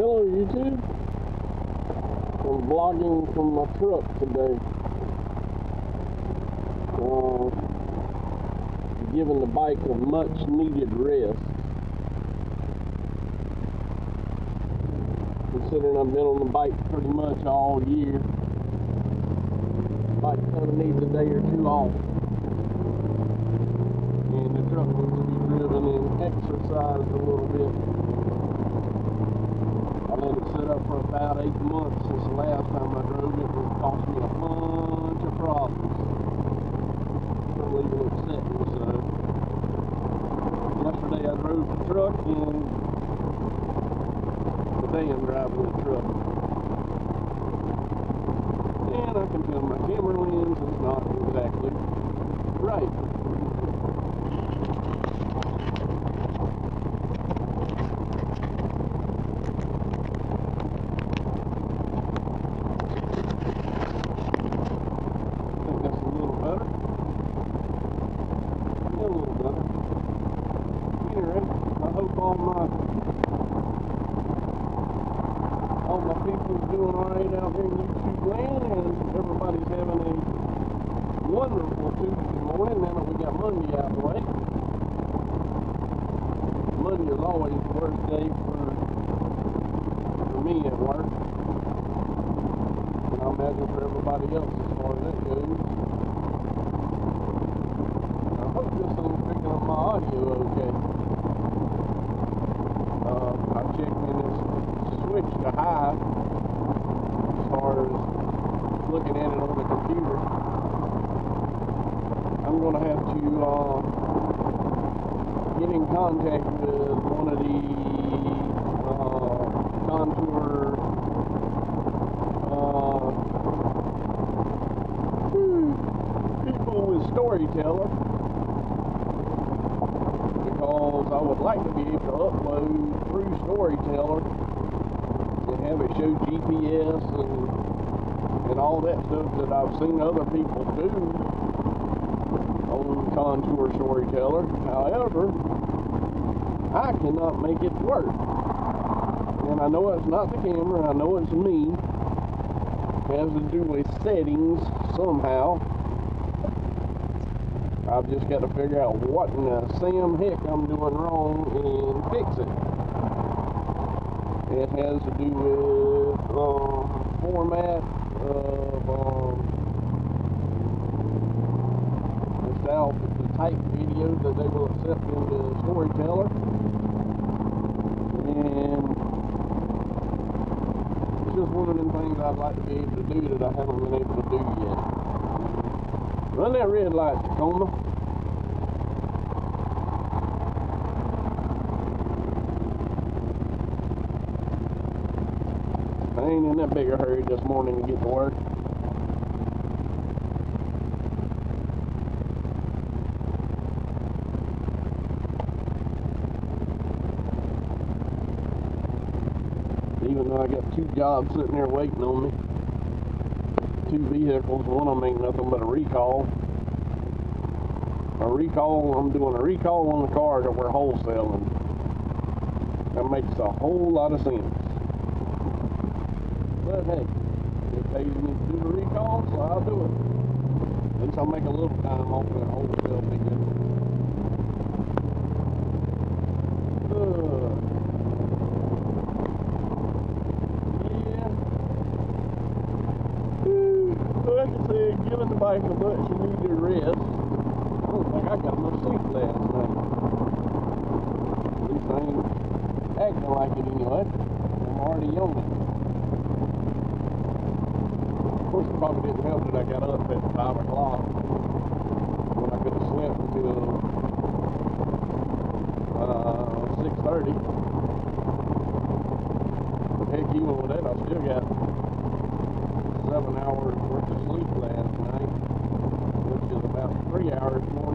Hello YouTube, I'm vlogging from my truck today, giving the bike a much needed rest, considering I've been on the bike pretty much all year. The bike kind of needs a day or two off, and the truck needs to be driven and exercised a little bit. I let it sit up for about 8 months since the last time I drove it, and it cost me a bunch of problems from leaving it sitting. So yesterday I drove the truck, and today I'm driving the truck. And I can tell my camera lens is not exactly right. All my people doing alright out there in YouTube land, and everybody's having a wonderful Tuesday morning now that we got Monday out of the way. Monday is always the worst day for me at work, and I imagine for everybody else as far as that goes. I hope this thing's picking up my audio okay. I checked in this switch to high as far as looking at it on the computer. I'm going to have to get in contact with one of the Contour people with Storyteller, because I would like to be able to upload through Storyteller and have it show GPS and all that stuff that I've seen other people do on Contour Storyteller. However, I cannot make it work. And I know it's not the camera, I know it's me. It has to do with settings somehow. I've just got to figure out what in the Sam heck I'm doing wrong and fix it. It has to do with format of the type videos that they will accept into Storyteller. And it's just one of them things I'd like to be able to do that I haven't been able to do yet. Run that red light, Tacoma. I ain't in that big a hurry this morning to get to work. Even though I got 2 jobs sitting there waiting on me. 2 vehicles, one of them ain't nothing but a recall. I'm doing a recall on the car that we're wholesaling. That makes a whole lot of sense. But hey, it pays me to do the recall, so I'll do it. At least I'll make a little time off that wholesale ticket. Like I said, giving the bike a much needed rest. I don't think I got enough sleep last night. At least I ain't acting like it anyway. I'm already yawning. Of course, it probably didn't help that I got up at 5 o'clock when I could have slept until 6:30. But heck, even with that, I still got 7 hours worth of sleep last night, which is about 3 hours more